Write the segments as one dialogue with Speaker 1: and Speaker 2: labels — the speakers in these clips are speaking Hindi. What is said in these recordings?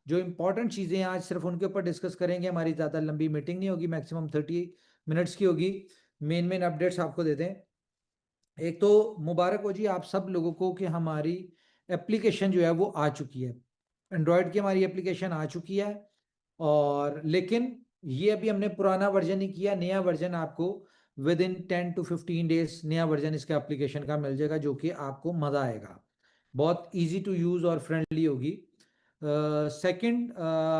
Speaker 1: जो इंपॉर्टेंट चीज़ें हैं आज सिर्फ उनके ऊपर डिस्कस करेंगे। हमारी ज़्यादा लंबी मीटिंग नहीं होगी, मैक्सिमम 30 मिनट्स की होगी। मेन मेन अपडेट्स आपको देते हैं। एक तो मुबारक हो जी आप सब लोगों को कि हमारी एप्लीकेशन जो है वो आ चुकी है। एंड्रॉयड की हमारी एप्लीकेशन आ चुकी है, और लेकिन ये अभी हमने पुराना वर्जन ही किया, नया वर्जन आपको विद इन 10 to 15 डेज नया वर्जन इसका एप्लीकेशन का मिल जाएगा, जो कि आपको मज़ा आएगा, बहुत इजी टू यूज़ और फ्रेंडली होगी। सेकंड,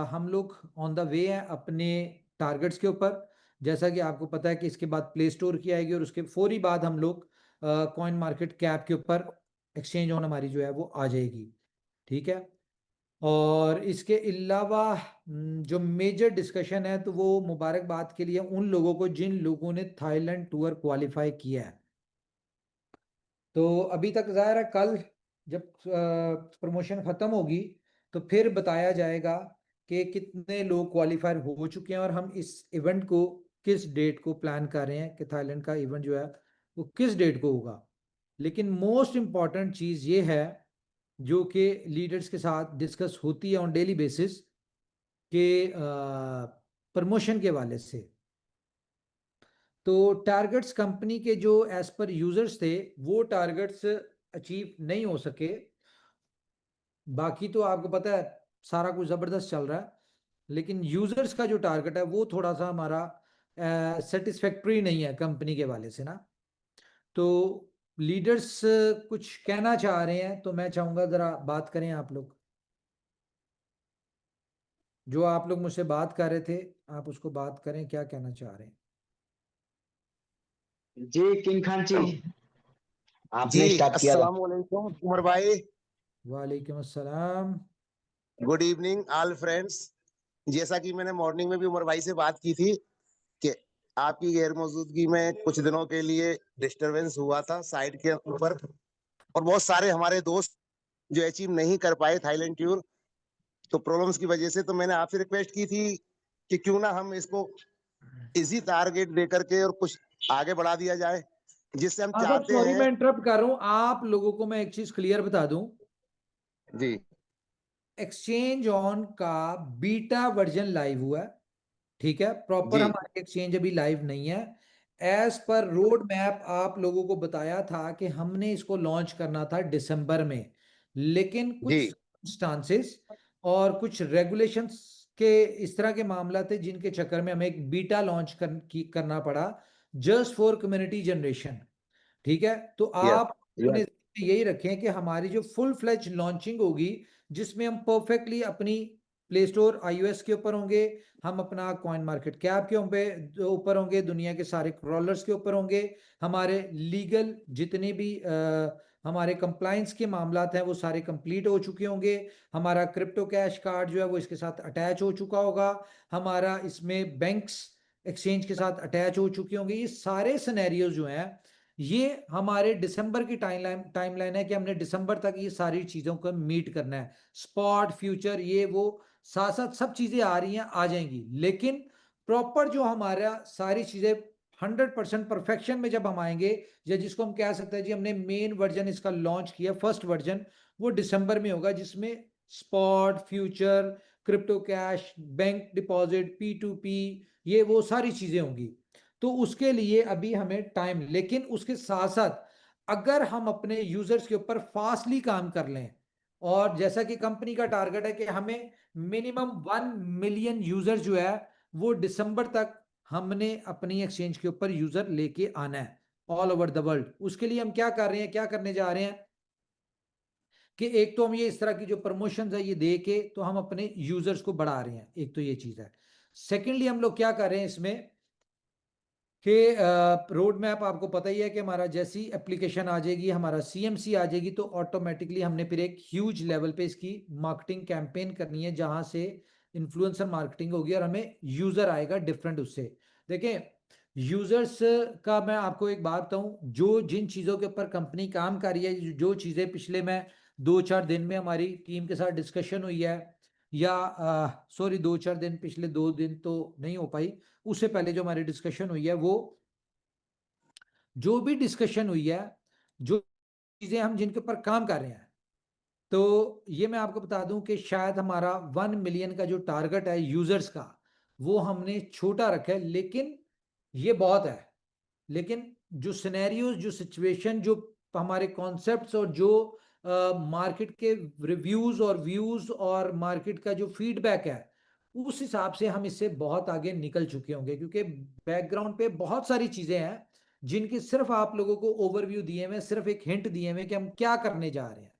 Speaker 1: हम लोग ऑन द वे हैं अपने टारगेट्स के ऊपर। जैसा कि आपको पता है कि इसके बाद प्ले स्टोर की आएगी और उसके फौरी बाद हम लोग कॉइन मार्केट कैप के ऊपर एक्सचेंज ऑन हमारी जो है वो आ जाएगी। ठीक है, और इसके अलावा जो मेजर डिस्कशन है तो वो मुबारकबाद के लिए उन लोगों को जिन लोगों ने थाईलैंड टूर क्वालिफाई किया है। तो अभी तक ज़ाहिर है कल जब प्रमोशन ख़त्म होगी तो फिर बताया जाएगा कि कितने लोग क्वालिफायर हो चुके हैं और हम इस इवेंट को किस डेट को प्लान कर रहे हैं कि थाईलैंड का इवेंट जो है वो किस डेट को होगा। लेकिन मोस्ट इम्पॉर्टेंट चीज़ ये है जो कि लीडर्स के साथ डिस्कस होती है ऑन डेली बेसिस के प्रमोशन के वाले से। तो टारगेट्स कंपनी के जो एज पर यूजर्स थे वो टारगेट्स अचीव नहीं हो सके। बाकी तो आपको पता है सारा कुछ ज़बरदस्त चल रहा है, लेकिन यूजर्स का जो टारगेट है वो थोड़ा सा हमारा सेटिस्फैक्ट्री नहीं है कंपनी के वाले से ना। तो लीडर्स कुछ कहना चाह रहे हैं, तो मैं चाहूंगा ज़रा बात करें आप लोग। जो आप लोग मुझसे बात कर रहे थे आप उसको बात करें, क्या कहना चाह रहे हैं।
Speaker 2: जी किंग खान जी,
Speaker 3: जी
Speaker 2: आपने स्टार्ट किया था।
Speaker 3: अस्सलाम वालेकुम उमर भाई।
Speaker 1: वालेकुम अस्सलाम।
Speaker 3: Good evening all friends. जैसा कि मैंने मॉर्निंग में भी उमर भाई से बात की थी कि आपकी गैर मौजूदगी में कुछ दिनों के लिए डिस्टरबेंस हुआ था साइट के ऊपर, और बहुत सारे हमारे दोस्त जो अचीव नहीं कर पाए थाईलैंड टूर, तो प्रॉब्लम्स की वजह से। तो मैंने आपसे रिक्वेस्ट की थी कि क्यों ना हम इसको इजी टारगेट देकर के और कुछ आगे बढ़ा दिया जाए, जिससे हम
Speaker 1: हाँ सर,
Speaker 3: चाहते
Speaker 1: सॉरी
Speaker 3: हैं।
Speaker 1: मैं इंटरप्ट कर रहा हूँ। आप लोगों को मैं एक चीज क्लियर बता दूं,
Speaker 3: जी
Speaker 1: एक्सचेंज ऑन का बीटा वर्जन लाइव हुआ है। ठीक है, प्रॉपर
Speaker 3: जी
Speaker 1: हमारी एक्सचेंज अभी लाइव नहीं है। एज पर रोड मैप आप लोगों को बताया था कि हमने इसको लॉन्च करना था दिसंबर में, लेकिन
Speaker 3: जी
Speaker 1: कुछ स्टांसेस और कुछ रेगुलेशंस के इस तरह के मामला थे जिनके चक्कर में हमें एक बीटा लॉन्च करना पड़ा जस्ट फॉर कम्युनिटी जनरेशन। ठीक है, तो
Speaker 3: यस
Speaker 1: आप अपने
Speaker 3: यस
Speaker 1: यही रखें कि हमारी जो फुल फ्लेज लॉन्चिंग होगी जिसमें हम परफेक्टली अपनी प्ले स्टोर iOS के ऊपर होंगे, हम अपना कॉइन मार्केट कैप के ऊपर होंगे, दुनिया के सारे क्रॉलर्स के ऊपर होंगे, हमारे लीगल जितने भी हमारे कंप्लाइंस के मामलात हैं वो सारे कंप्लीट हो चुके होंगे, हमारा क्रिप्टो कैश कार्ड जो है वो इसके साथ अटैच हो चुका होगा, हमारा इसमें बैंक्स एक्सचेंज के साथ अटैच हो चुके होंगे। ये सारे सिनेरियोज जो हैं ये हमारे दिसंबर की टाइमलाइन है कि हमने दिसंबर तक ये सारी चीजों को मीट करना है। स्पॉट फ्यूचर ये वो साथ साथ सब चीजें आ रही हैं, आ जाएंगी, लेकिन प्रॉपर जो हमारा सारी चीजें 100% परफेक्शन में जब हम आएंगे, या जिसको हम कह सकते हैं जी हमने मेन वर्जन इसका लॉन्च किया, फर्स्ट वर्जन वो दिसंबर में होगा, जिसमें spot future crypto cash bank deposit P2P ये वो सारी चीजें होंगी। तो उसके लिए अभी हमें टाइम, लेकिन उसके साथ साथ अगर हम अपने यूजर्स के ऊपर फास्टली काम कर लें, और जैसा कि कंपनी का टारगेट है कि हमें मिनिमम 1 मिलियन यूजर जो है वो दिसंबर तक हमने अपनी एक्सचेंज के ऊपर यूजर लेके आना है ऑल ओवर द वर्ल्ड। उसके लिए हम क्या कर रहे हैं, क्या करने जा रहे हैं कि एक तो हम ये इस तरह की जो प्रमोशन है ये दे के तो हम अपने यूजर्स को बढ़ा रहे हैं, एक तो ये चीज है। सेकेंडली हम लोग क्या कर रहे हैं इसमें कि रोड मैप आपको पता ही है कि हमारा जैसी एप्लीकेशन आ जाएगी, हमारा CMC आ जाएगी, तो ऑटोमेटिकली हमने फिर एक ह्यूज लेवल पे इसकी मार्केटिंग कैंपेन करनी है जहां से इन्फ्लुएंसर मार्केटिंग होगी और हमें यूजर आएगा डिफरेंट उससे। देखें, यूजर्स का मैं आपको एक बात बताऊं, जो जिन चीज़ों के ऊपर कंपनी काम कर रही है, जो चीज़ें पिछले मैं 2-4 दिन में हमारी टीम के साथ डिस्कशन हुई है, या सॉरी 2-4 दिन, पिछले 2 दिन तो नहीं हो पाई, उससे पहले जो हमारी डिस्कशन हुई है, वो जो भी डिस्कशन हुई है, जो चीजें हम जिनके ऊपर काम कर रहे हैं, तो ये मैं आपको बता दूं कि शायद हमारा 1 मिलियन का जो टारगेट है यूजर्स का, वो हमने छोटा रखा है, लेकिन ये बहुत है। लेकिन जो सिनेरियोज, जो सिचुएशन, जो हमारे कॉन्सेप्ट्स और जो मार्केट के रिव्यूज और व्यूज और मार्केट का जो फीडबैक है, उस हिसाब से हम इससे बहुत आगे निकल चुके होंगे, क्योंकि बैकग्राउंड पे बहुत सारी चीजें हैं जिनके सिर्फ आप लोगों को ओवरव्यू दिए हुए, सिर्फ एक हिंट दिए हुए कि हम क्या करने जा रहे हैं।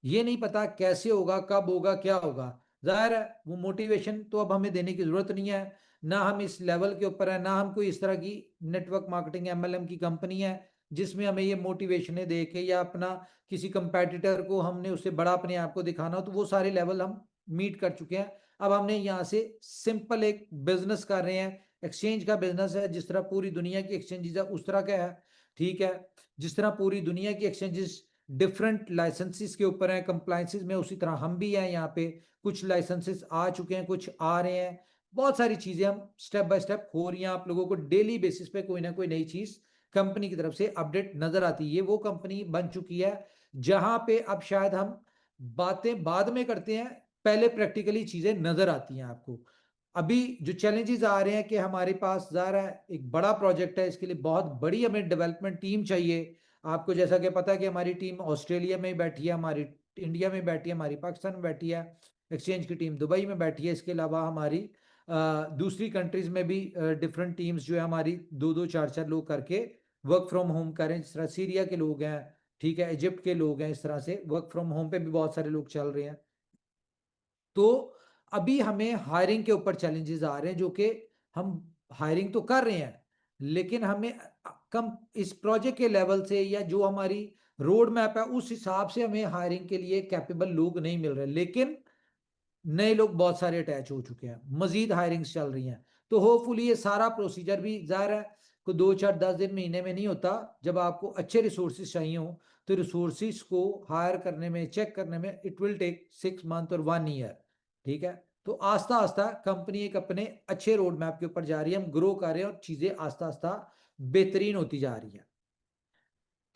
Speaker 1: ये नहीं पता कैसे होगा, कब होगा, क्या होगा। जाहिर है वो मोटिवेशन तो अब हमें देने की जरूरत नहीं है, ना हम इस लेवल के ऊपर है, ना हम कोई इस तरह की नेटवर्क मार्केटिंग MLM की कंपनी है जिसमें हमें ये मोटिवेशन दे के या अपना किसी कंपेटिटर को हमने उससे बड़ा अपने आप को दिखाना हो, तो वो सारे लेवल हम मीट कर चुके हैं। अब हमने यहाँ से सिंपल एक बिजनेस कर रहे हैं, एक्सचेंज का बिजनेस है, जिस तरह पूरी दुनिया की एक्सचेंजेस है उस तरह का है। ठीक है, जिस तरह पूरी दुनिया की एक्सचेंजेस डिफरेंट लाइसेंसेस के ऊपर हैं, कंप्लायंसेस में, उसी तरह हम भी हैं यहाँ पे। कुछ लाइसेंसेस आ चुके हैं, कुछ आ रहे हैं, बहुत सारी चीजें हम स्टेप बाय स्टेप हो रही हैं। आप लोगों को डेली बेसिस पे कोई ना कोई नई चीज कंपनी की तरफ से अपडेट नजर आती है। ये वो कंपनी बन चुकी है जहां पे अब शायद हम बातें बाद में करते हैं, पहले प्रैक्टिकली चीजें नजर आती हैं आपको। अभी जो चैलेंजेस आ रहे हैं कि हमारे पास ज़ाहिर है एक बड़ा प्रोजेक्ट है, इसके लिए बहुत बड़ी हमें डेवलपमेंट टीम चाहिए। आपको जैसा कि पता है कि हमारी टीम ऑस्ट्रेलिया में बैठी है, हमारी इंडिया में बैठी है, हमारी पाकिस्तान में बैठी है, एक्सचेंज की टीम दुबई में बैठी है। इसके अलावा हमारी दूसरी कंट्रीज में भी डिफरेंट टीम्स जो है हमारी 2-2 4-4 लोग करके वर्क फ्रॉम होम करें, जिस तरह सीरिया के लोग हैं, ठीक है, इजिप्ट के लोग हैं, इस तरह से वर्क फ्रॉम होम पे भी बहुत सारे लोग चल रहे हैं। तो अभी हमें हायरिंग के ऊपर चैलेंजेस आ रहे हैं, जो कि हम हायरिंग तो कर रहे हैं, लेकिन हमें कम इस प्रोजेक्ट के लेवल से या जो हमारी रोड मैप है उस हिसाब से हमें हायरिंग के लिए कैपेबल लोग नहीं मिल रहे। लेकिन नए लोग बहुत सारे अटैच हो चुके हैं, मजीद हायरिंग्स चल रही हैं। तो होपफुली ये सारा प्रोसीजर भी जाहिर है को 2-4-10 दिन महीने में नहीं होता। जब आपको अच्छे रिसोर्सेज चाहिए हो तो रिसोर्सेज को हायर करने में, चेक करने में इट विल टेक 6 मंथ और 1 ईयर। ठीक है, तो आस्ता आस्ता कंपनी एक अपने अच्छे रोड मैप के ऊपर जा रही है, हम ग्रो कर रहे हैं और चीजें आस्ता आस्ता बेहतरीन होती जा रही है।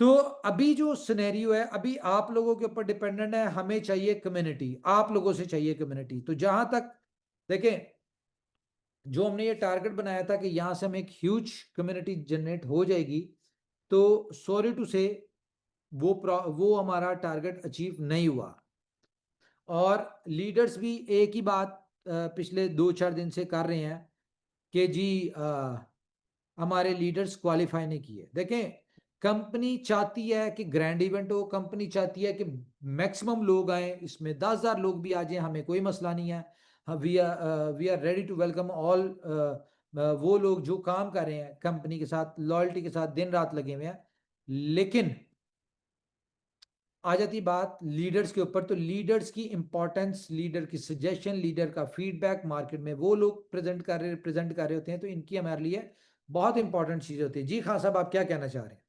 Speaker 1: तो अभी जो सिनेरियो है, अभी आप लोगों के ऊपर डिपेंडेंट है। हमें चाहिए कम्युनिटी, आप लोगों से चाहिए कम्युनिटी। तो जहां तक देखें, जो हमने ये टारगेट बनाया था कि यहां से हमें एक ह्यूज कम्युनिटी जनरेट हो जाएगी, तो सॉरी टू से वो हमारा टारगेट अचीव नहीं हुआ। और लीडर्स भी एक ही बात पिछले 2-4 दिन से कर रहे हैं कि जी हमारे लीडर्स क्वालिफाई नहीं किए। देखें, कंपनी चाहती है कि ग्रैंड इवेंट हो, कंपनी चाहती है कि मैक्सिमम लोग आए, इसमें 10,000 लोग भी आ जाएं, हमें कोई मसला नहीं है। We are ready to welcome all वो लोग जो काम कर रहे हैं कंपनी के साथ, लॉयल्टी के साथ दिन रात लगे हुए हैं। लेकिन आ जाती बात लीडर्स के ऊपर, तो लीडर्स की इंपॉर्टेंस, लीडर की सजेशन, लीडर का फीडबैक मार्केट में वो लोग रिप्रेजेंट कर रहे होते हैं, तो इनकी हमारे लिए बहुत इंपॉर्टेंट चीज होती है। जी खान साहब, आप क्या कहना चाह रहे हैं?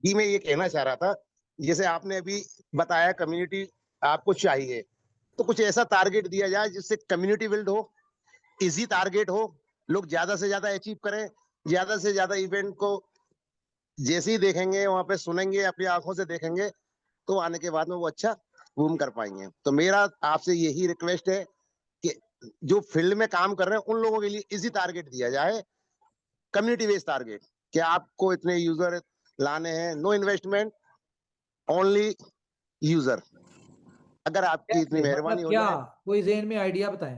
Speaker 3: जी मैं ये कहना चाह रहा था, जैसे आपने अभी बताया कम्युनिटी आपको चाहिए, तो कुछ ऐसा टारगेट दिया जाए जिससे कम्युनिटी बिल्ड हो, इजी टारगेट हो, लोग ज्यादा से ज्यादा अचीव करें, ज्यादा से ज्यादा इवेंट को जैसे ही देखेंगे, वहां पे सुनेंगे, अपनी आंखों से देखेंगे, तो आने के बाद में वो अच्छा घूम कर पाएंगे। तो मेरा आपसे यही रिक्वेस्ट है कि जो फील्ड में काम कर रहे हैं उन लोगों के लिए इजी टारगेट दिया जाए, कम्युनिटी बेस्ड टारगेट, कि आपको इतने यूजर लाने हैं, नो इन्वेस्टमेंट, ओनली यूजर। अगर आपकी इतनी
Speaker 1: कैसे,
Speaker 3: मेहरबानी
Speaker 1: मतलब
Speaker 3: हो
Speaker 1: क्या,
Speaker 3: जाए।
Speaker 1: कोई ज़हन में आइडिया बताएं।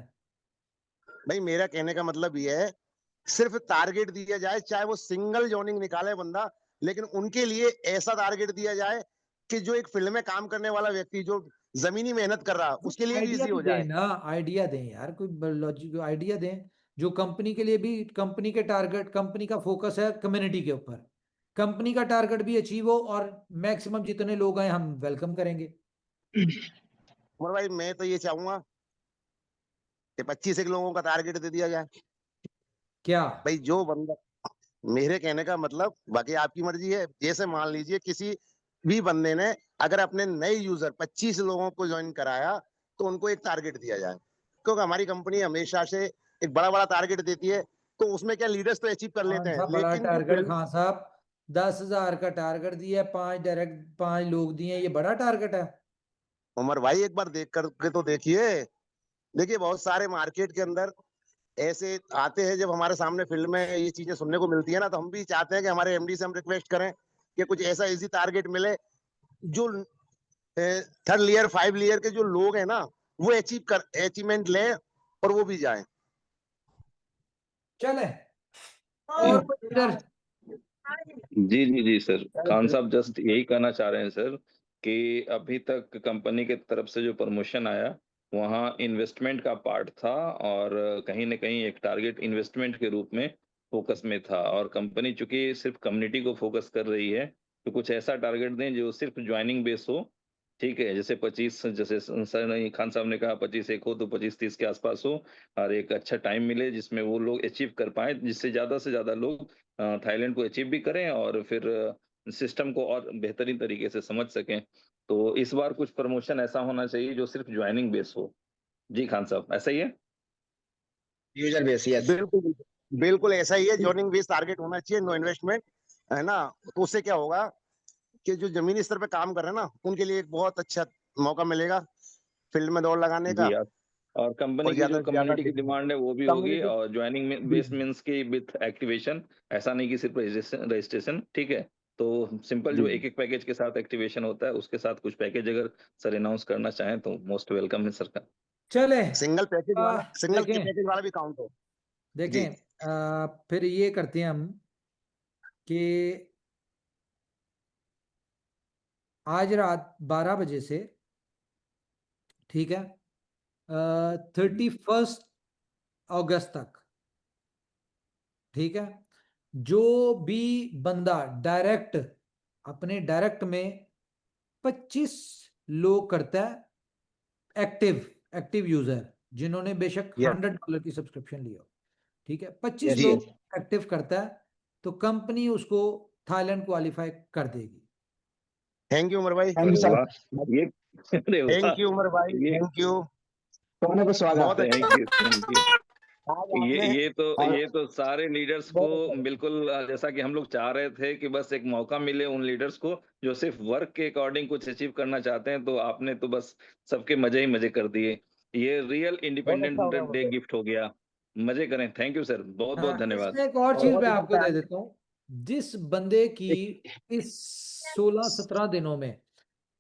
Speaker 3: भाई मेरा कहने का मतलब ये है, सिर्फ टारगेट दिया जाए, चाहे वो सिंगल जॉइनिंग निकाले बंदा, लेकिन उनके लिए ऐसा टारगेट दिया जाए कि जो एक फील्ड में काम करने वाला व्यक्ति जो जमीनी मेहनत कर रहा है उसके लिए भी
Speaker 1: आइडिया
Speaker 3: इजी
Speaker 1: तो
Speaker 3: हो
Speaker 1: दें
Speaker 3: जाए।
Speaker 1: ना, आइडिया दें यार, कोई लॉजिक आइडिया दें जो कंपनी के लिए भी, कंपनी के टारगेट, कंपनी का फोकस है कम्युनिटी के ऊपर, कंपनी का टारगेट भी अचीव हो और मैक्सिमम जितने लोग आए हम वेलकम करेंगे।
Speaker 3: और भाई मैं तो ये चाहूंगा कि 25 एक लोगों का टारगेट दे दिया जाए।
Speaker 1: क्या?
Speaker 3: भाई जो बंदा, मेरे कहने का मतलब, बाकी आपकी मर्जी है, जैसे मान लीजिए किसी भी बंदे ने अगर अपने नए यूजर 25 लोगों को ज्वाइन कराया, तो उनको एक टारगेट दिया जाए, क्योंकि हमारी कंपनी हमेशा से एक बड़ा बड़ा टारगेट देती है, तो उसमें क्या लीडर्स तो अचीव कर लेते
Speaker 1: कौन
Speaker 3: हैं,
Speaker 1: सा बड़ा
Speaker 3: लेकिन जो
Speaker 1: टारगेट खान साहब? 10,000 का टारगेट दिया है, 5 डायरेक्ट 5 लोग दिए, ये बड़ा टारगेट है?
Speaker 3: उमर भाई एक बार देख करके तो देखिए। देखिए बहुत सारे मार्केट के अंदर ऐसे आते हैं, जब हमारे सामने फील्ड में ये चीजें सुनने को मिलती है ना, तो हम भी चाहते हैं कि हमारे एमडी से हम रिक्वेस्ट करें कि कुछ ऐसा इजी टारगेट मिले जो 3rd लेयर 5 लेयर के जो लोग हैं ना, वो अचीवमेंट लें और वो भी जाएं।
Speaker 1: चले लीडर।
Speaker 4: जी जी जी सर, खान साहब जस्ट यही कहना चाह रहे हैं सर कि अभी तक कंपनी के तरफ से जो प्रमोशन आया वहाँ इन्वेस्टमेंट का पार्ट था, और कहीं ना कहीं एक टारगेट इन्वेस्टमेंट के रूप में फोकस में था, और कंपनी चूंकि सिर्फ कम्युनिटी को फोकस कर रही है तो कुछ ऐसा टारगेट दें जो सिर्फ ज्वाइनिंग बेस हो। ठीक है, जैसे 25, जैसे सर खान साहब ने कहा 25 एक हो तो 25-30 के आसपास हो, और एक अच्छा टाइम मिले जिसमें वो लोग अचीव कर पाए, जिससे ज्यादा से ज्यादा लोग थाईलैंड को अचीव भी करें और फिर सिस्टम को और बेहतरीन तरीके से समझ सकें। तो इस बार कुछ प्रमोशन ऐसा होना चाहिए जो सिर्फ ज्वाइनिंग बेस हो। जी खान साहब, ऐसा ही है?
Speaker 2: User base, yes.
Speaker 3: बिल्कुल बिल्कुल बिल्कुल ऐसा ही है, जॉइनिंग बेस टारगेट होना चाहिए, नो इन्वेस्टमेंट, है ना। तो उससे क्या होगा कि जो जमीनी स्तर पे काम कर रहे हैं ना, उनके लिए एक बहुत अच्छा मौका मिलेगा फील्ड में दौड़ लगाने का।
Speaker 4: जी आप, और कंपनी
Speaker 3: और
Speaker 4: की
Speaker 3: ज्यादा
Speaker 4: जो
Speaker 3: से ज्यादा
Speaker 4: कम्युनिटी की डिमांड है वो भी होगी,
Speaker 3: कम्युनिटी।
Speaker 4: और ज्वाइनिंग बेस मींस की विथ एक्टिवेशन, ऐसा नहीं कि सिर्फ रजिस्ट्रेशन रजिस्ट्रेशन। ठीक है, तो सिंपल जो एक एक पैकेज के साथ एक्टिवेशन होता है उसके साथ कुछ पैकेज अगर सर अनाउंस करना चाहें तो मोस्ट वेलकम है सर का।
Speaker 1: चले
Speaker 3: सिंगल
Speaker 1: देखें
Speaker 3: पैकेज वाला भी काउंट हो। जी।
Speaker 1: देखें फिर ये करते हैं हम कि आज रात 12 बजे से, ठीक है, 31 अगस्त तक, ठीक है, जो भी बंदा डायरेक्ट अपने डायरेक्ट में 25 लोग करता है एक्टिव यूजर, जिन्होंने बेशक
Speaker 3: यस
Speaker 1: $100 की सब्सक्रिप्शन ली हो, ठीक है, 25
Speaker 2: यस
Speaker 3: जी।
Speaker 1: लोग
Speaker 2: यस।
Speaker 1: एक्टिव करता है तो कंपनी उसको थाईलैंड क्वालिफाई कर देगी।
Speaker 3: थैंक यू उमर भाई।
Speaker 2: थैंक यू
Speaker 4: अरे
Speaker 2: सर।
Speaker 4: वाह, ये अरे
Speaker 3: थैंक यू
Speaker 4: वाह,
Speaker 3: उमर भाई,
Speaker 4: ये
Speaker 3: थैंक यू।
Speaker 2: सोने को सुहागा।
Speaker 3: बहुत अच्छा।
Speaker 4: Thank you.
Speaker 3: आज आपने
Speaker 2: और
Speaker 4: ये तो सारे लीडर्स को
Speaker 3: बहुत अच्छा।
Speaker 4: बिल्कुल जैसा कि हम लोग चाह रहे थे कि बस एक मौका मिले उन लीडर्स को जो सिर्फ वर्क के अकॉर्डिंग कुछ अचीव करना चाहते हैं, तो आपने तो बस सबके मजे ही मजे कर दिए। ये रियल
Speaker 3: बहुत अच्छा
Speaker 4: इंडिपेंडेंट
Speaker 3: होगा
Speaker 4: डे
Speaker 3: मुझे।
Speaker 4: गिफ्ट हो गया। मजे करें। थैंक यू सर, बहुत बहुत
Speaker 1: हाँ,
Speaker 4: धन्यवाद।
Speaker 1: इसमें एक और चीज
Speaker 3: बहुत
Speaker 1: मैं
Speaker 3: अच्छा
Speaker 1: आपको
Speaker 3: था।
Speaker 1: दे देता हूँ। जिस बंदे की इस 16-17 दिनों में,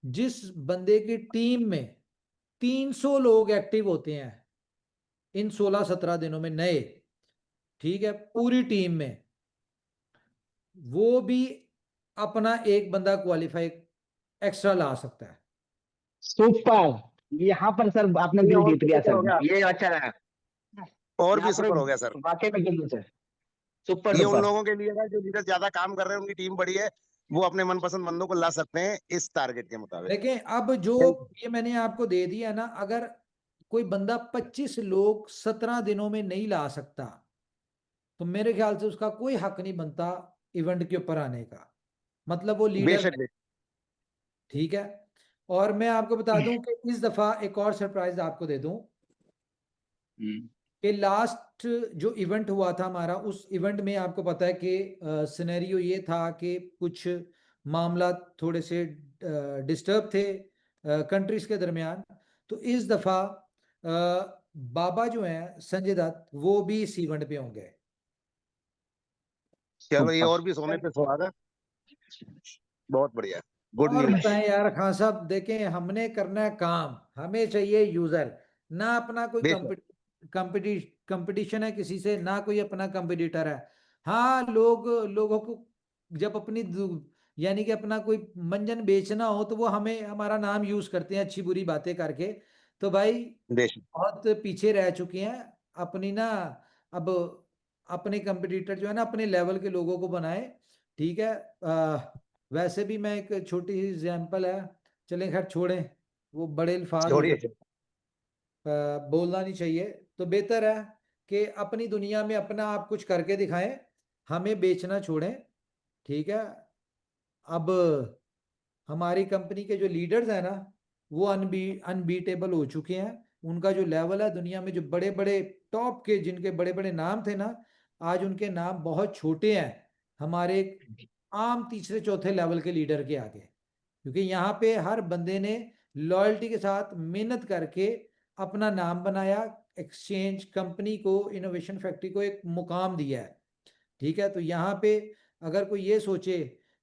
Speaker 1: जिस बंदे की टीम में 300 लोग एक्टिव होते हैं इन 16-17 दिनों में नए, ठीक है, पूरी टीम में, वो भी अपना एक बंदा क्वालिफाई एक्स्ट्रा ला सकता है।
Speaker 2: सुपर। यहाँ पर सर आपने
Speaker 3: ये
Speaker 2: दिल
Speaker 3: और
Speaker 2: जीत
Speaker 3: भी
Speaker 2: लिया
Speaker 3: सुपर
Speaker 2: सर।
Speaker 3: हो गया,
Speaker 2: ये अच्छा रहा।
Speaker 3: और
Speaker 2: यहाँ
Speaker 3: भी
Speaker 2: पर
Speaker 3: सुपर हो गया सर।
Speaker 2: वाकई में गिल सर। सुपर
Speaker 3: ये उन
Speaker 2: डुपर।
Speaker 3: लोगों के लिए है जो लीडर ज्यादा काम कर रहे हैं, उनकी टीम बड़ी है, वो अपने मनपसंद बंदों को ला सकते हैं इस टारगेट के मुताबिक।
Speaker 1: देखें, अब जो ये मैंने आपको दे दिया ना, अगर कोई बंदा 25 लोग 17 दिनों में नहीं ला सकता तो मेरे ख्याल से उसका कोई हक नहीं बनता इवेंट के ऊपर आने का, मतलब वो लीडर
Speaker 3: बेशक
Speaker 1: नहीं,
Speaker 3: बेशक।
Speaker 1: ठीक है। और मैं आपको बता दूं कि इस दफा एक और सरप्राइज आपको दे दूं कि लास्ट जो इवेंट हुआ था हमारा, उस इवेंट में आपको पता है कि सिनेरियो ये था कि कुछ मामला थोड़े से डिस्टर्ब थे कंट्रीज के दरमियान। तो इस दफा बाबा जो हैं संजय दत्त, वो भी इस इवेंट पे होंगे।
Speaker 3: चलो ये
Speaker 2: सुपर।
Speaker 3: और भी सोने पे सुहागा। बहुत बढ़िया, गुड
Speaker 1: और
Speaker 3: न्यूज।
Speaker 1: बताएं यार खान साहब, देखें हमने करना है काम, हमें चाहिए यूजर, ना अपना कोई
Speaker 3: बेशक।
Speaker 1: कंपटीशन है किसी से, ना कोई अपना कंपटीटर है। हाँ, लोगों को जब अपनी यानी कि अपना कोई मंजन बेचना हो तो वो हमें हमारा नाम यूज करते हैं अच्छी बुरी बातें करके। तो भाई
Speaker 3: बेशक।
Speaker 1: बहुत पीछे रह चुके हैं अपनी ना। अब अपने कंपटीटर जो है ना, अपने लेवल के लोगों को बनाए, ठीक है। वैसे भी मैं एक छोटी सी एग्जाम्पल है, चलें खैर छोड़ें, वो बड़े अल्फाज हो
Speaker 3: छोड़िए।
Speaker 1: जाते, बोलना नहीं चाहिए। तो बेहतर है कि अपनी दुनिया में अपना आप कुछ करके दिखाएं, हमें बेचना छोड़ें, ठीक है। अब हमारी कंपनी के जो लीडर्स हैं ना, वो अनबीटेबल हो चुके हैं। उनका जो लेवल है दुनिया में, जो बड़े बड़े टॉप के जिनके बड़े बड़े नाम थे ना, आज उनके नाम बहुत छोटे हैं हमारे आम तीसरे चौथे लेवल के लीडर के आगे। क्योंकि यहाँ पे हर बंदे ने लॉयल्टी के साथ मेहनत करके अपना नाम बनाया, एक्सचेंज कंपनी को, इनोवेशन फैक्ट्री को एक मुकाम दिया है। ठीक है, तो यहाँ पे अगर कोई ये सोचे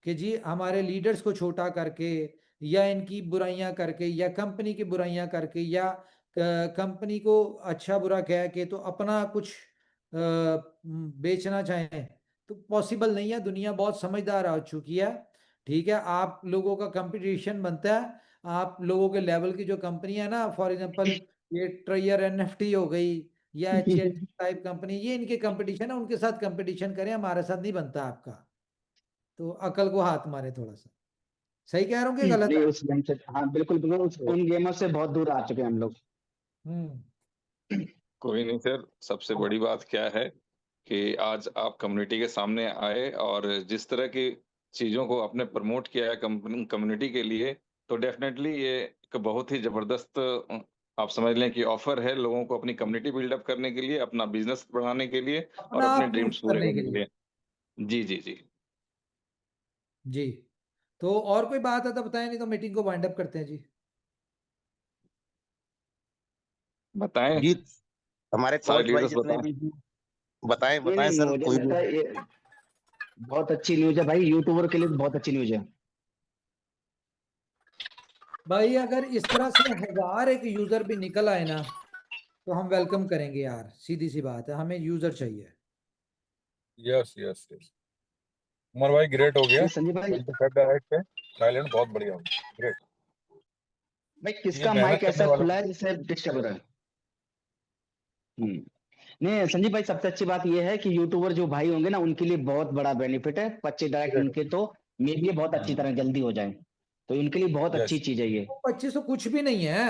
Speaker 1: कि जी हमारे लीडर्स को छोटा करके या इनकी बुराइयां करके या कंपनी की बुराइयां करके या कंपनी को अच्छा बुरा कह के तो अपना कुछ बेचना चाहें तो पॉसिबल नहीं है। दुनिया बहुत समझदार हो चुकी है। ठीक है, आप लोगों का कंपटीशन बनता है, आप लोगों के लेवल की जो कंपनी है ना, फॉर एग्जांपल ये ट्रेयर एनएफटी हो गई या एच टाइप कंपनी, ये इनके कंपटीशन है, उनके साथ कंपटीशन करें, हमारे साथ नहीं बनता आपका। तो अकल को हाथ मारे थोड़ा सा। सही कह रहा हूँ कि गलत
Speaker 2: नहीं
Speaker 1: है?
Speaker 2: उस गेम से, हाँ बिल्कुल बिल्कुल, उन गेमों से बहुत दूर आ चुके हैं हम लोग।
Speaker 4: कोई नहीं सर, सबसे बड़ी बात क्या है कि आज आप कम्युनिटी के सामने आए और जिस तरह की चीजों को आपने प्रमोट किया है कम्युनिटी के लिए, तो डेफिनेटली ये एक बहुत ही जबरदस्त आप समझ लें कि ऑफर है लोगों को अपनी कम्युनिटी बिल्डअप करने के लिए, अपना बिजनेस बढ़ाने के लिए और
Speaker 1: अपना
Speaker 4: अपने
Speaker 1: आप
Speaker 4: ड्रीम्स
Speaker 1: boost
Speaker 4: पूरे
Speaker 1: करने के
Speaker 4: करने के
Speaker 1: लिए।
Speaker 4: लिए। जी जी जी।
Speaker 1: जी, तो और कोई बात है तो बताएं, नहीं तो मीटिंग को वाइंड अप करते हैं जी।
Speaker 4: बताएं,
Speaker 3: जी हमारे
Speaker 4: सारे
Speaker 3: कोच भाई
Speaker 4: लीडर्स
Speaker 3: जितने
Speaker 4: बताएं।
Speaker 3: भी हैं, बताएं
Speaker 2: नहीं
Speaker 3: बताएं
Speaker 2: नहीं,
Speaker 3: सर,
Speaker 2: मुझे
Speaker 3: कोई भी।
Speaker 2: लगता है ये बहुत अच्छी न्यूज है भाई, यूट्यूबर के लिए तो बहुत अच्छी न्यूज है।
Speaker 1: भाई अगर इस तरह से 1000 एक यूजर भी निकल आए ना तो हम वेलकम करेंगे यार, सीधी सी बात है, हमें यूजर चाहिए।
Speaker 5: यस यस यस, उमर भाई ग्रेट हो गया।
Speaker 2: ये संजय भाई,
Speaker 5: डायरेक्ट पे थाईलैंड बहुत बढ़िया हो गया, ग्रेट।
Speaker 2: भाई
Speaker 5: ये
Speaker 2: किसका
Speaker 5: मेहनत
Speaker 2: माइक
Speaker 5: करने
Speaker 2: ऐसा
Speaker 5: वालों
Speaker 2: खुला है जिससे डिस्टर्ब हो रहा है? नहीं संजीव भाई, सबसे अच्छी बात यह है कि यूट्यूबर जो भाई होंगे ना, उनके लिए बहुत बड़ा बेनिफिट है। 25 डायरेक्ट
Speaker 5: ग्रेट।
Speaker 2: उनके तो मे भी बहुत अच्छी तरह जल्दी हो जाए, तो इनके लिए बहुत अच्छी
Speaker 5: यस
Speaker 2: चीज है ये।
Speaker 1: 2500 कुछ भी नहीं है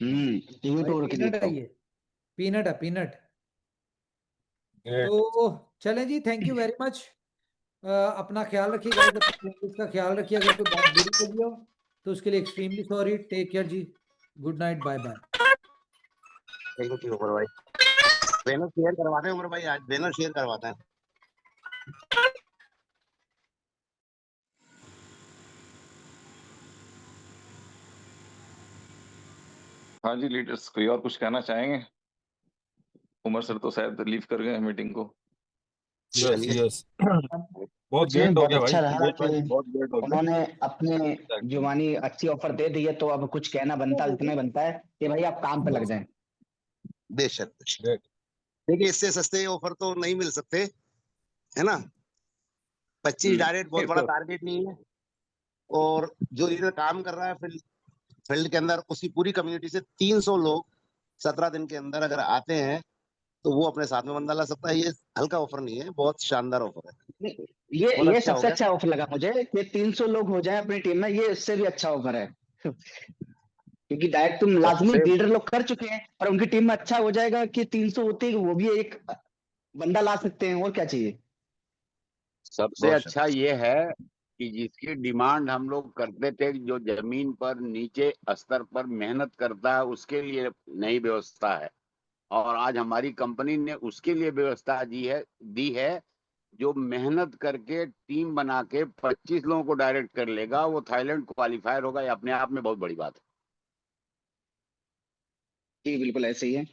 Speaker 1: भाई,
Speaker 2: यूट्यूबर के लिए
Speaker 1: पीनट है
Speaker 2: तो।
Speaker 1: ये, पीनट है पीनट।
Speaker 5: ग्रेट।
Speaker 1: तो चलें जी, थैंक यू वेरी मच। अपना ख्याल रखिए गाइस, अपनी लैंग्वेज का ख्याल रखिए। अगर कोई बात बुरी लगी हो तो उसके लिए एक्सट्रीमली सॉरी। टेक केयर जी, good night, bye bye.
Speaker 3: Thank you Umar भाई। बैनर शेयर करवाते हैं उमर भाई, आज बैनर शेयर करवाते हैं।
Speaker 4: हाँ जी लीडर्स, कोई और कुछ कहना चाहेंगे? उमर सर तो शायद लीव कर गए मीटिंग को।
Speaker 5: यस
Speaker 3: चलिए,
Speaker 5: यस, बहुत
Speaker 2: मुझे
Speaker 5: ग्रेट हो
Speaker 2: बहुत
Speaker 5: गया भाई,
Speaker 2: अच्छा लगा
Speaker 5: विवेक
Speaker 2: कि
Speaker 5: भाई बहुत ग्रेट हो गया।
Speaker 2: उन्होंने अपने
Speaker 5: Exactly.
Speaker 2: जुबानी अच्छी ऑफर दे दी है, तो अब कुछ कहना बनता, इतना ही बनता है कि भाई आप काम पे लग जाएं।
Speaker 3: बेशक बेशक।
Speaker 5: ग्रेट।
Speaker 3: देखिए इससे सस्ते ऑफर तो नहीं मिल सकते, है ना। 25 डायरेक्ट बहुत बड़ा टारगेट नहीं है, और जो लीडर काम कर रहा है फील्ड के अंदर, उसकी पूरी कम्युनिटी से 300 लोग 17 दिन के अंदर अगर आते हैं तो वो अपने साथ में बंदा ला सकता है। ये हल्का ऑफर नहीं है, बहुत शानदार ऑफर है, बहुत
Speaker 2: ये
Speaker 3: अच्छा हो
Speaker 2: सबसे
Speaker 3: गया।
Speaker 2: अच्छा ऑफर लगा मुझे कि 300 लोग हो जाए अपनी टीम में, ये इससे भी अच्छा ऑफर है। क्योंकि डायरेक्ट तुम लाजमी
Speaker 3: सबसे
Speaker 2: लीडर लोग कर चुके हैं, पर उनकी टीम में अच्छा हो जाएगा कि 300 होते ही वो भी एक बंदा ला सकते हैं, और क्या चाहिए।
Speaker 6: सबसे अच्छा ये है कि जिसकी डिमांड हम लोग करते थे, जो जमीन पर नीचे स्तर पर मेहनत करता है उसके लिए नई व्यवस्था है, और आज हमारी कंपनी ने उसके लिए व्यवस्था दी है। जो मेहनत करके टीम बना के 25 लोगों को डायरेक्ट कर लेगा, वो थाईलैंड क्वालिफायर होगा। ये अपने आप में बहुत बड़ी बात है।
Speaker 2: जी बिल्कुल ऐसे ही है।